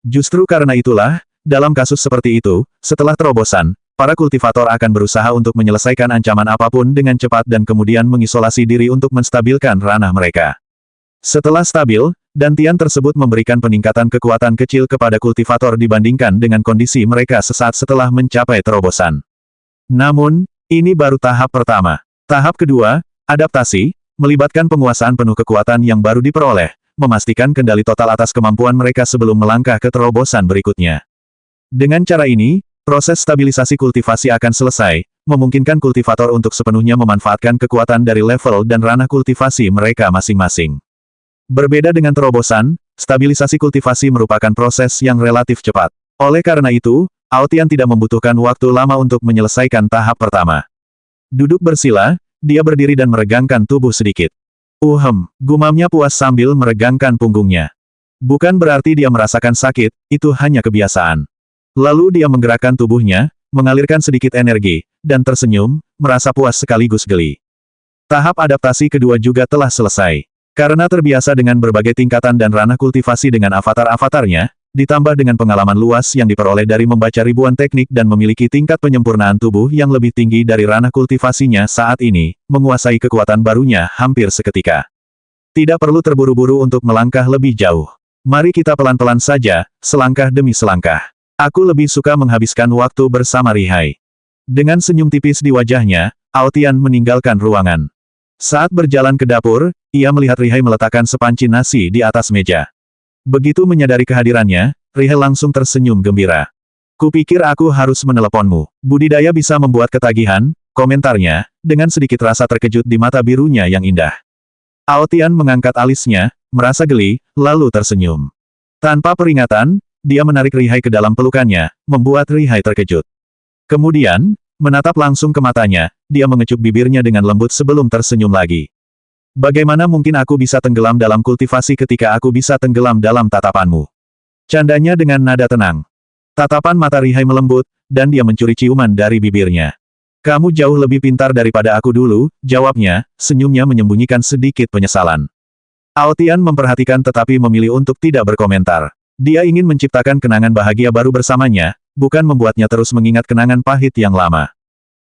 Justru karena itulah, dalam kasus seperti itu, setelah terobosan, para kultivator akan berusaha untuk menyelesaikan ancaman apapun dengan cepat dan kemudian mengisolasi diri untuk menstabilkan ranah mereka. Setelah stabil, dantian tersebut memberikan peningkatan kekuatan kecil kepada kultivator dibandingkan dengan kondisi mereka sesaat setelah mencapai terobosan. Namun, ini baru tahap pertama. Tahap kedua, adaptasi, melibatkan penguasaan penuh kekuatan yang baru diperoleh, memastikan kendali total atas kemampuan mereka sebelum melangkah ke terobosan berikutnya. Dengan cara ini, proses stabilisasi kultivasi akan selesai, memungkinkan kultivator untuk sepenuhnya memanfaatkan kekuatan dari level dan ranah kultivasi mereka masing-masing. Berbeda dengan terobosan, stabilisasi kultivasi merupakan proses yang relatif cepat. Oleh karena itu, Aotian tidak membutuhkan waktu lama untuk menyelesaikan tahap pertama. Duduk bersila, dia berdiri dan meregangkan tubuh sedikit. Gumamnya puas sambil meregangkan punggungnya. Bukan berarti dia merasakan sakit, itu hanya kebiasaan. Lalu dia menggerakkan tubuhnya, mengalirkan sedikit energi, dan tersenyum, merasa puas sekaligus geli. Tahap adaptasi kedua juga telah selesai. Karena terbiasa dengan berbagai tingkatan dan ranah kultivasi dengan avatar-avatarnya, ditambah dengan pengalaman luas yang diperoleh dari membaca ribuan teknik dan memiliki tingkat penyempurnaan tubuh yang lebih tinggi dari ranah kultivasinya saat ini, menguasai kekuatan barunya hampir seketika. Tidak perlu terburu-buru untuk melangkah lebih jauh. Mari kita pelan-pelan saja, selangkah demi selangkah. Aku lebih suka menghabiskan waktu bersama Rihai. Dengan senyum tipis di wajahnya, Aotian meninggalkan ruangan. Saat berjalan ke dapur, ia melihat Rihai meletakkan sepanci nasi di atas meja. Begitu menyadari kehadirannya, Rihai langsung tersenyum gembira. Kupikir aku harus meneleponmu. Budidaya bisa membuat ketagihan, komentarnya, dengan sedikit rasa terkejut di mata birunya yang indah. Aotian mengangkat alisnya, merasa geli, lalu tersenyum. Tanpa peringatan, dia menarik Rihai ke dalam pelukannya, membuat Rihai terkejut. Kemudian, menatap langsung ke matanya, dia mengecup bibirnya dengan lembut sebelum tersenyum lagi. Bagaimana mungkin aku bisa tenggelam dalam kultivasi ketika aku bisa tenggelam dalam tatapanmu? Candanya dengan nada tenang. Tatapan mata Rihai melembut, dan dia mencuri ciuman dari bibirnya. Kamu jauh lebih pintar daripada aku dulu, jawabnya, senyumnya menyembunyikan sedikit penyesalan. Aotian memperhatikan tetapi memilih untuk tidak berkomentar. Dia ingin menciptakan kenangan bahagia baru bersamanya, bukan membuatnya terus mengingat kenangan pahit yang lama.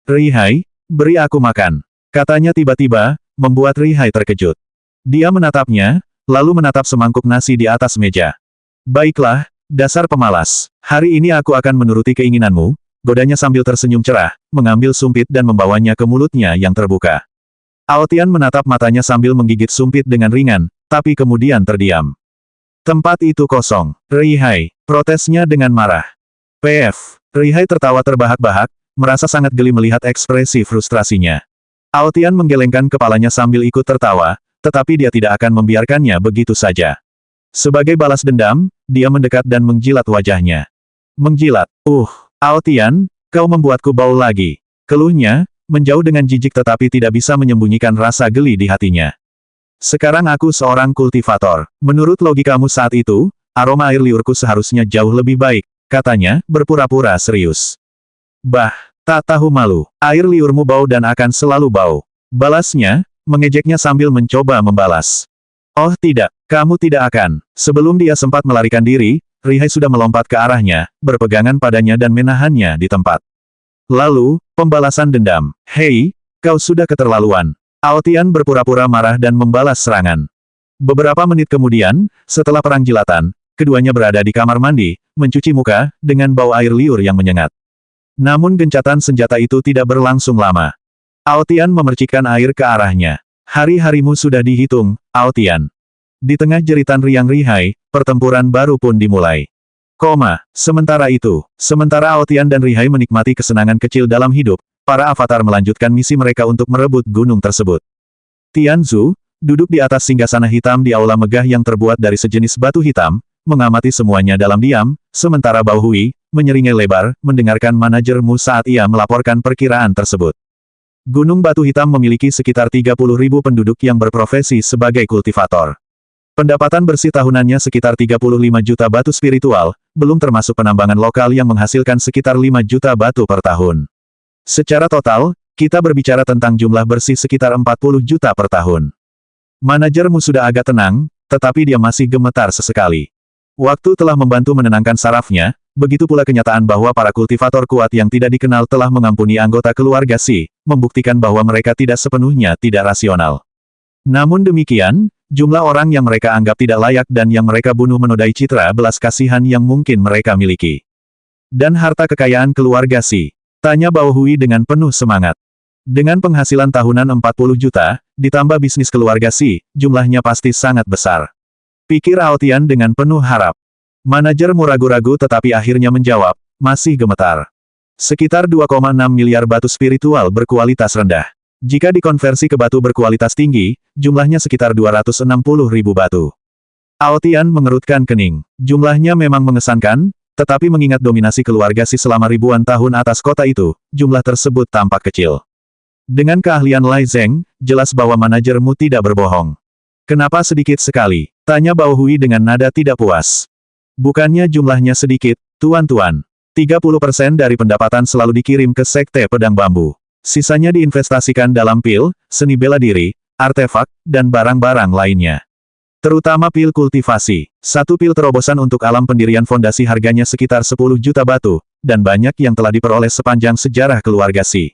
Rihai, beri aku makan. Katanya tiba-tiba, membuat Rihai terkejut. Dia menatapnya, lalu menatap semangkuk nasi di atas meja. Baiklah, dasar pemalas. Hari ini aku akan menuruti keinginanmu, godanya sambil tersenyum cerah, mengambil sumpit dan membawanya ke mulutnya yang terbuka. Aotian menatap matanya sambil menggigit sumpit dengan ringan, tapi kemudian terdiam. Tempat itu kosong. Rihai, protesnya dengan marah. PF. Rihai tertawa terbahak-bahak, merasa sangat geli melihat ekspresi frustrasinya. Aotian menggelengkan kepalanya sambil ikut tertawa, tetapi dia tidak akan membiarkannya begitu saja. Sebagai balas dendam, dia mendekat dan menjilat wajahnya. Menjilat. Aotian, kau membuatku bau lagi. Keluhnya, menjauh dengan jijik tetapi tidak bisa menyembunyikan rasa geli di hatinya. Sekarang aku seorang kultivator. Menurut logikamu saat itu, aroma air liurku seharusnya jauh lebih baik, katanya, berpura-pura serius. Bah, tak tahu malu. Air liurmu bau dan akan selalu bau. Balasnya, mengejeknya sambil mencoba membalas. Oh tidak, kamu tidak akan. Sebelum dia sempat melarikan diri, Rihai sudah melompat ke arahnya, berpegangan padanya dan menahannya di tempat. Lalu, pembalasan dendam. Hei, kau sudah keterlaluan. Aotian berpura-pura marah dan membalas serangan. Beberapa menit kemudian, setelah perang jilatan, keduanya berada di kamar mandi, mencuci muka, dengan bau air liur yang menyengat. Namun gencatan senjata itu tidak berlangsung lama. Aotian memercikkan air ke arahnya. Hari-harimu sudah dihitung, Aotian. Di tengah jeritan riang Rihai, pertempuran baru pun dimulai. Sementara Aotian dan Rihai menikmati kesenangan kecil dalam hidup, para avatar melanjutkan misi mereka untuk merebut gunung tersebut. Tianzu, duduk di atas singgasana hitam di aula megah yang terbuat dari sejenis batu hitam, mengamati semuanya dalam diam, sementara Bao Hui, menyeringai lebar, mendengarkan manajermu saat ia melaporkan perkiraan tersebut. Gunung Batu Hitam memiliki sekitar 30.000 penduduk yang berprofesi sebagai kultivator. Pendapatan bersih tahunannya sekitar 35 juta batu spiritual, belum termasuk penambangan lokal yang menghasilkan sekitar 5 juta batu per tahun. Secara total, kita berbicara tentang jumlah bersih sekitar 40 juta per tahun. Manajermu sudah agak tenang, tetapi dia masih gemetar sesekali. Waktu telah membantu menenangkan sarafnya, begitu pula kenyataan bahwa para kultivator kuat yang tidak dikenal telah mengampuni anggota keluarga Si, membuktikan bahwa mereka tidak sepenuhnya tidak rasional. Namun demikian, jumlah orang yang mereka anggap tidak layak dan yang mereka bunuh menodai citra belas kasihan yang mungkin mereka miliki. Dan harta kekayaan keluarga Si. Tanya Bao Hui dengan penuh semangat. Dengan penghasilan tahunan 40 juta, ditambah bisnis keluarga Si, jumlahnya pasti sangat besar. Pikir Aotian dengan penuh harap. Manajermu ragu-ragu tetapi akhirnya menjawab, masih gemetar. Sekitar 2,6 miliar batu spiritual berkualitas rendah. Jika dikonversi ke batu berkualitas tinggi, jumlahnya sekitar 260.000 batu. Aotian mengerutkan kening. Jumlahnya memang mengesankan, tetapi mengingat dominasi keluarga Si selama ribuan tahun atas kota itu, jumlah tersebut tampak kecil. Dengan keahlian Lai Zeng, jelas bahwa manajermu tidak berbohong. Kenapa sedikit sekali? Tanya Bao Hui dengan nada tidak puas. Bukannya jumlahnya sedikit, tuan-tuan. 30% dari pendapatan selalu dikirim ke Sekte Pedang Bambu. Sisanya diinvestasikan dalam pil, seni bela diri, artefak, dan barang-barang lainnya. Terutama pil kultivasi. Satu pil terobosan untuk alam pendirian fondasi harganya sekitar 10 juta batu, dan banyak yang telah diperoleh sepanjang sejarah keluarga Si.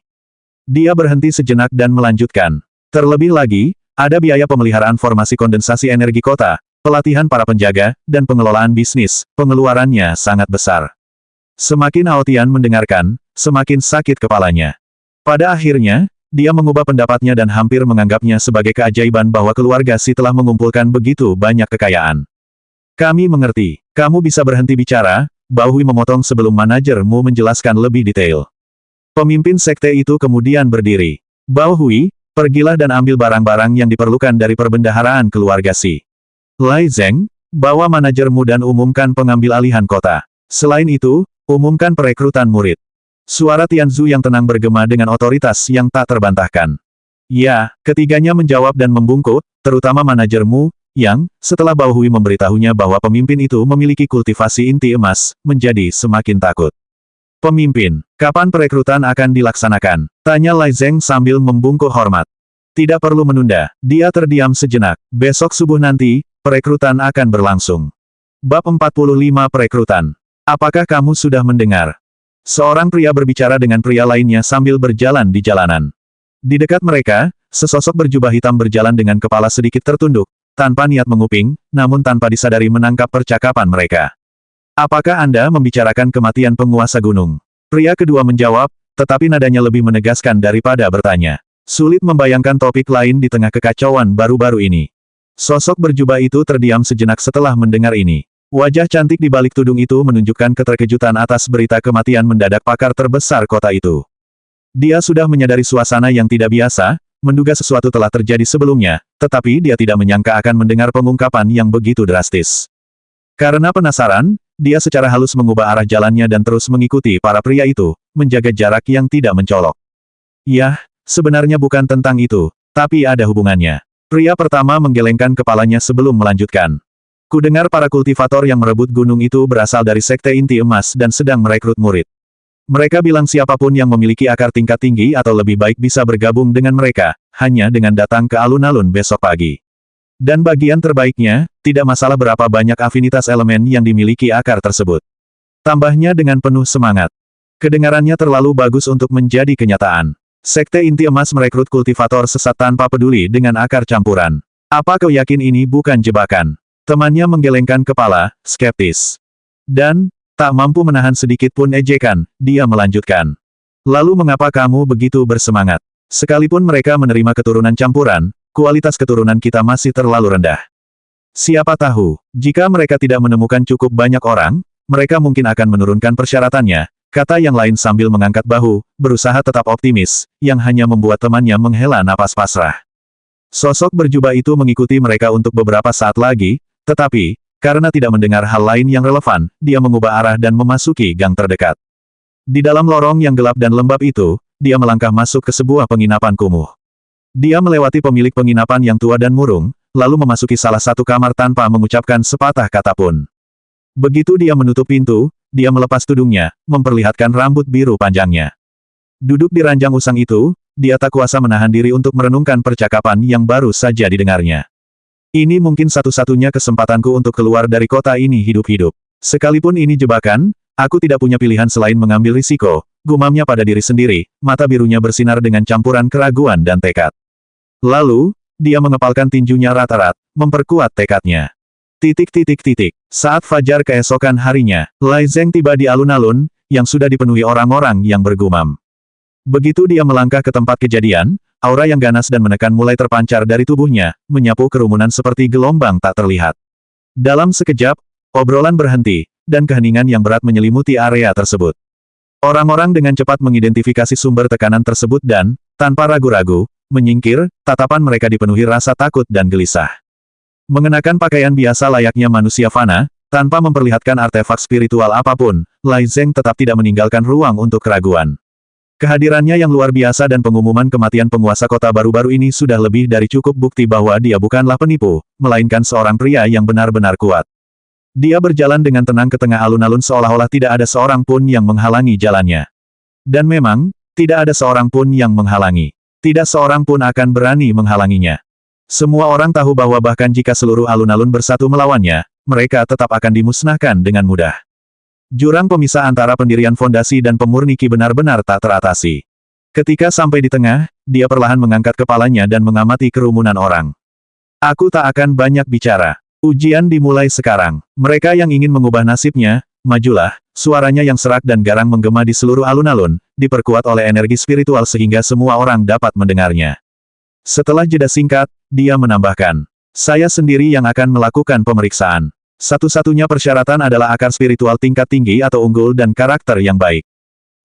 Dia berhenti sejenak dan melanjutkan. Terlebih lagi, Ada biaya pemeliharaan formasi kondensasi energi kota, pelatihan para penjaga, dan pengelolaan bisnis, pengeluarannya sangat besar. Semakin Aotian mendengarkan, semakin sakit kepalanya. Pada akhirnya, dia mengubah pendapatnya dan hampir menganggapnya sebagai keajaiban bahwa keluarga Si telah mengumpulkan begitu banyak kekayaan. Kami mengerti. Kamu bisa berhenti bicara, Bao Hui memotong sebelum manajermu menjelaskan lebih detail. Pemimpin sekte itu kemudian berdiri. Bao Hui, pergilah dan ambil barang-barang yang diperlukan dari perbendaharaan keluarga Si. Lai Zeng, bawa manajermu dan umumkan pengambil alihan kota. Selain itu, umumkan perekrutan murid. Suara Tianzu yang tenang bergema dengan otoritas yang tak terbantahkan. Ya, ketiganya menjawab dan membungkuk, terutama manajermu, yang, setelah Bao Hui memberitahunya bahwa pemimpin itu memiliki kultivasi inti emas, menjadi semakin takut. Pemimpin, kapan perekrutan akan dilaksanakan? Tanya Lai Zeng sambil membungkuk hormat. Tidak perlu menunda, dia terdiam sejenak. Besok subuh nanti, perekrutan akan berlangsung. Bab 45 Perekrutan. Apakah kamu sudah mendengar? Seorang pria berbicara dengan pria lainnya sambil berjalan di jalanan. Di dekat mereka, sesosok berjubah hitam berjalan dengan kepala sedikit tertunduk, tanpa niat menguping, namun tanpa disadari menangkap percakapan mereka. Apakah Anda membicarakan kematian penguasa gunung? Pria kedua menjawab, tetapi nadanya lebih menegaskan daripada bertanya. Sulit membayangkan topik lain di tengah kekacauan baru-baru ini. Sosok berjubah itu terdiam sejenak setelah mendengar ini. Wajah cantik di balik tudung itu menunjukkan keterkejutan atas berita kematian mendadak pakar terbesar kota itu. Dia sudah menyadari suasana yang tidak biasa, menduga sesuatu telah terjadi sebelumnya, tetapi dia tidak menyangka akan mendengar pengungkapan yang begitu drastis. Karena penasaran, dia secara halus mengubah arah jalannya dan terus mengikuti para pria itu, menjaga jarak yang tidak mencolok. Yah, sebenarnya bukan tentang itu, tapi ada hubungannya. Pria pertama menggelengkan kepalanya sebelum melanjutkan. Kudengar para kultivator yang merebut gunung itu berasal dari sekte inti emas dan sedang merekrut murid. Mereka bilang siapapun yang memiliki akar tingkat tinggi atau lebih baik bisa bergabung dengan mereka, hanya dengan datang ke alun-alun besok pagi. Dan bagian terbaiknya, tidak masalah berapa banyak afinitas elemen yang dimiliki akar tersebut. Tambahnya dengan penuh semangat. Kedengarannya terlalu bagus untuk menjadi kenyataan. Sekte inti emas merekrut kultivator sesat tanpa peduli dengan akar campuran. Apa kau yakin ini bukan jebakan? Temannya menggelengkan kepala, skeptis. Dan, tak mampu menahan sedikit pun ejekan, dia melanjutkan. Lalu mengapa kamu begitu bersemangat? Sekalipun mereka menerima keturunan campuran, kualitas keturunan kita masih terlalu rendah. Siapa tahu, jika mereka tidak menemukan cukup banyak orang, mereka mungkin akan menurunkan persyaratannya, kata yang lain sambil mengangkat bahu, berusaha tetap optimis, yang hanya membuat temannya menghela napas pasrah. Sosok berjubah itu mengikuti mereka untuk beberapa saat lagi, tetapi, karena tidak mendengar hal lain yang relevan, dia mengubah arah dan memasuki gang terdekat. Di dalam lorong yang gelap dan lembab itu, dia melangkah masuk ke sebuah penginapan kumuh. Dia melewati pemilik penginapan yang tua dan murung, lalu memasuki salah satu kamar tanpa mengucapkan sepatah kata pun. Begitu dia menutup pintu, dia melepas tudungnya, memperlihatkan rambut biru panjangnya. Duduk di ranjang usang itu, dia tak kuasa menahan diri untuk merenungkan percakapan yang baru saja didengarnya. Ini mungkin satu-satunya kesempatanku untuk keluar dari kota ini hidup-hidup. Sekalipun ini jebakan, aku tidak punya pilihan selain mengambil risiko, gumamnya pada diri sendiri, mata birunya bersinar dengan campuran keraguan dan tekad. Lalu, dia mengepalkan tinjunya rata-rata, memperkuat tekadnya. Saat fajar keesokan harinya, Lai Zeng tiba di alun-alun, yang sudah dipenuhi orang-orang yang bergumam. Begitu dia melangkah ke tempat kejadian, aura yang ganas dan menekan mulai terpancar dari tubuhnya, menyapu kerumunan seperti gelombang tak terlihat. Dalam sekejap, obrolan berhenti, dan keheningan yang berat menyelimuti area tersebut. Orang-orang dengan cepat mengidentifikasi sumber tekanan tersebut dan, tanpa ragu-ragu, menyingkir, tatapan mereka dipenuhi rasa takut dan gelisah. Mengenakan pakaian biasa layaknya manusia fana, tanpa memperlihatkan artefak spiritual apapun, Lai Zeng tetap tidak meninggalkan ruang untuk keraguan. Kehadirannya yang luar biasa dan pengumuman kematian penguasa kota baru-baru ini sudah lebih dari cukup bukti bahwa dia bukanlah penipu, melainkan seorang pria yang benar-benar kuat. Dia berjalan dengan tenang ke tengah alun-alun seolah-olah tidak ada seorang pun yang menghalangi jalannya. Dan memang, tidak ada seorang pun yang menghalangi. Tidak seorang pun akan berani menghalanginya. Semua orang tahu bahwa bahkan jika seluruh alun-alun bersatu melawannya, mereka tetap akan dimusnahkan dengan mudah. Jurang pemisah antara pendirian fondasi dan pemurniki benar-benar tak teratasi. Ketika sampai di tengah, dia perlahan mengangkat kepalanya dan mengamati kerumunan orang. Aku tak akan banyak bicara. Ujian dimulai sekarang. Mereka yang ingin mengubah nasibnya, majulah. Suaranya yang serak dan garang menggema di seluruh alun-alun, diperkuat oleh energi spiritual sehingga semua orang dapat mendengarnya. Setelah jeda singkat, dia menambahkan, saya sendiri yang akan melakukan pemeriksaan. Satu-satunya persyaratan adalah akar spiritual tingkat tinggi atau unggul dan karakter yang baik.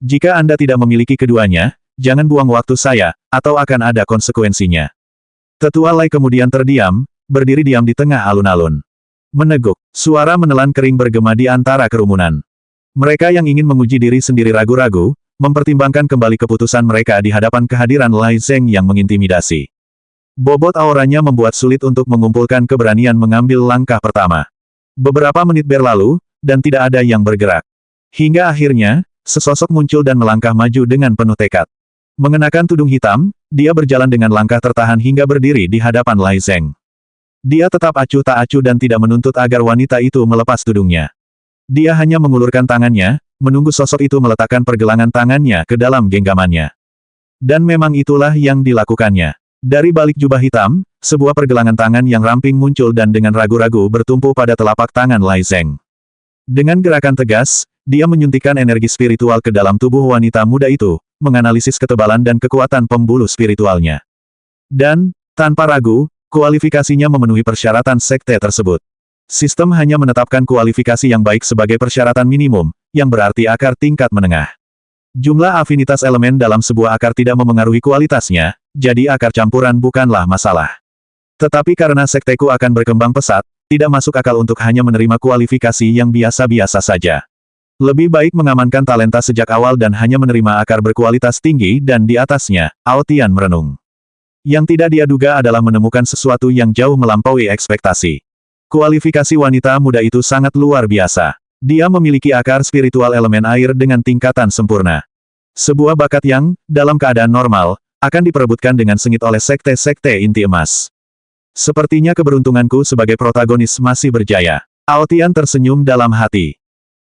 Jika Anda tidak memiliki keduanya, jangan buang waktu saya, atau akan ada konsekuensinya. Tetua Lai kemudian terdiam, berdiri diam di tengah alun-alun. Meneguk, suara menelan kering bergema di antara kerumunan. Mereka yang ingin menguji diri sendiri ragu-ragu, mempertimbangkan kembali keputusan mereka di hadapan kehadiran Lai Zeng yang mengintimidasi. Bobot auranya membuat sulit untuk mengumpulkan keberanian mengambil langkah pertama. Beberapa menit berlalu, dan tidak ada yang bergerak. Hingga akhirnya, sesosok muncul dan melangkah maju dengan penuh tekad. Mengenakan tudung hitam, dia berjalan dengan langkah tertahan hingga berdiri di hadapan Lai Zeng. Dia tetap acuh tak acuh dan tidak menuntut agar wanita itu melepas tudungnya. Dia hanya mengulurkan tangannya, menunggu sosok itu meletakkan pergelangan tangannya ke dalam genggamannya. Dan memang itulah yang dilakukannya. Dari balik jubah hitam, sebuah pergelangan tangan yang ramping muncul dan dengan ragu-ragu bertumpu pada telapak tangan Lai Zeng. Dengan gerakan tegas, dia menyuntikkan energi spiritual ke dalam tubuh wanita muda itu, menganalisis ketebalan dan kekuatan pembuluh spiritualnya. Dan, tanpa ragu, kualifikasinya memenuhi persyaratan sekte tersebut. Sistem hanya menetapkan kualifikasi yang baik sebagai persyaratan minimum, yang berarti akar tingkat menengah. Jumlah afinitas elemen dalam sebuah akar tidak memengaruhi kualitasnya, jadi akar campuran bukanlah masalah. Tetapi karena sekteku akan berkembang pesat, tidak masuk akal untuk hanya menerima kualifikasi yang biasa-biasa saja. Lebih baik mengamankan talenta sejak awal dan hanya menerima akar berkualitas tinggi dan di atasnya, Ao Tian merenung. Yang tidak dia duga adalah menemukan sesuatu yang jauh melampaui ekspektasi. Kualifikasi wanita muda itu sangat luar biasa. Dia memiliki akar spiritual elemen air dengan tingkatan sempurna. Sebuah bakat yang, dalam keadaan normal, akan diperebutkan dengan sengit oleh sekte-sekte inti emas. Sepertinya keberuntunganku sebagai protagonis masih berjaya. Ao Tian tersenyum dalam hati.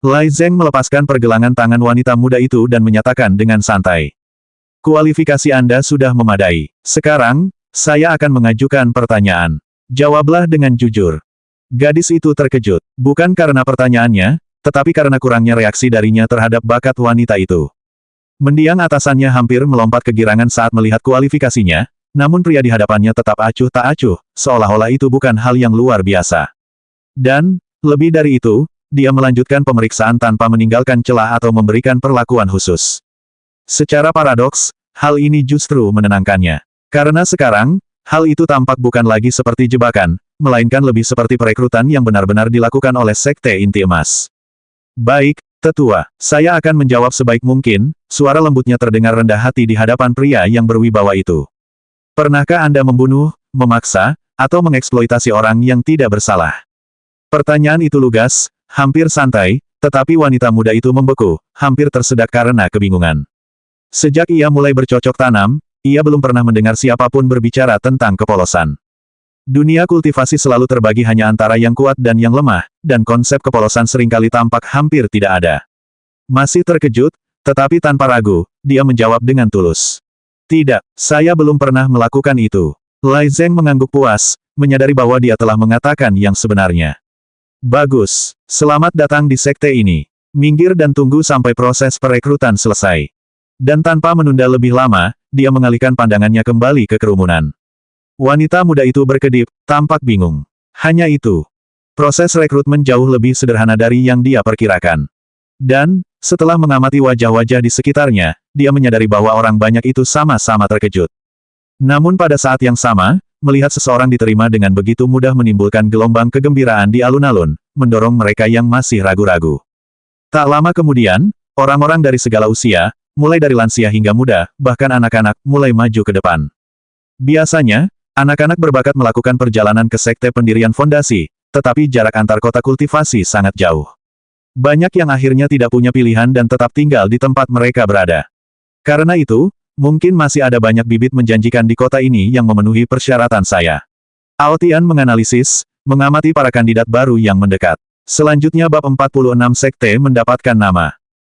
Lai Zeng melepaskan pergelangan tangan wanita muda itu dan menyatakan dengan santai. Kualifikasi Anda sudah memadai. Sekarang, saya akan mengajukan pertanyaan. Jawablah dengan jujur. Gadis itu terkejut, bukan karena pertanyaannya, tetapi karena kurangnya reaksi darinya terhadap bakat wanita itu. Mendiang atasannya hampir melompat kegirangan saat melihat kualifikasinya, namun pria di hadapannya tetap acuh tak acuh, seolah-olah itu bukan hal yang luar biasa. Dan, lebih dari itu, dia melanjutkan pemeriksaan tanpa meninggalkan celah atau memberikan perlakuan khusus. Secara paradoks, hal ini justru menenangkannya. Karena sekarang, hal itu tampak bukan lagi seperti jebakan, melainkan lebih seperti perekrutan yang benar-benar dilakukan oleh sekte inti emas. Baik, tetua, saya akan menjawab sebaik mungkin, suara lembutnya terdengar rendah hati di hadapan pria yang berwibawa itu. Pernahkah Anda membunuh, memaksa, atau mengeksploitasi orang yang tidak bersalah? Pertanyaan itu lugas, hampir santai, tetapi wanita muda itu membeku, hampir tersedak karena kebingungan. Sejak ia mulai bercocok tanam, ia belum pernah mendengar siapapun berbicara tentang kepolosan. Dunia kultivasi selalu terbagi hanya antara yang kuat dan yang lemah, dan konsep kepolosan seringkali tampak hampir tidak ada. Masih terkejut, tetapi tanpa ragu, dia menjawab dengan tulus. Tidak, saya belum pernah melakukan itu. Lai Zeng mengangguk puas, menyadari bahwa dia telah mengatakan yang sebenarnya. Bagus, selamat datang di sekte ini. Minggir dan tunggu sampai proses perekrutan selesai. Dan tanpa menunda lebih lama, dia mengalihkan pandangannya kembali ke kerumunan. Wanita muda itu berkedip, tampak bingung. Hanya itu. Proses rekrutmen jauh lebih sederhana dari yang dia perkirakan. Dan, setelah mengamati wajah-wajah di sekitarnya, dia menyadari bahwa orang banyak itu sama-sama terkejut. Namun pada saat yang sama, melihat seseorang diterima dengan begitu mudah menimbulkan gelombang kegembiraan di alun-alun, mendorong mereka yang masih ragu-ragu. Tak lama kemudian, orang-orang dari segala usia, mulai dari lansia hingga muda, bahkan anak-anak, mulai maju ke depan. Biasanya, anak-anak berbakat melakukan perjalanan ke sekte pendirian fondasi, tetapi jarak antar kota kultivasi sangat jauh. Banyak yang akhirnya tidak punya pilihan dan tetap tinggal di tempat mereka berada. Karena itu, mungkin masih ada banyak bibit menjanjikan di kota ini yang memenuhi persyaratan saya. Ao Tian menganalisis, mengamati para kandidat baru yang mendekat. Selanjutnya bab 46 sekte mendapatkan nama.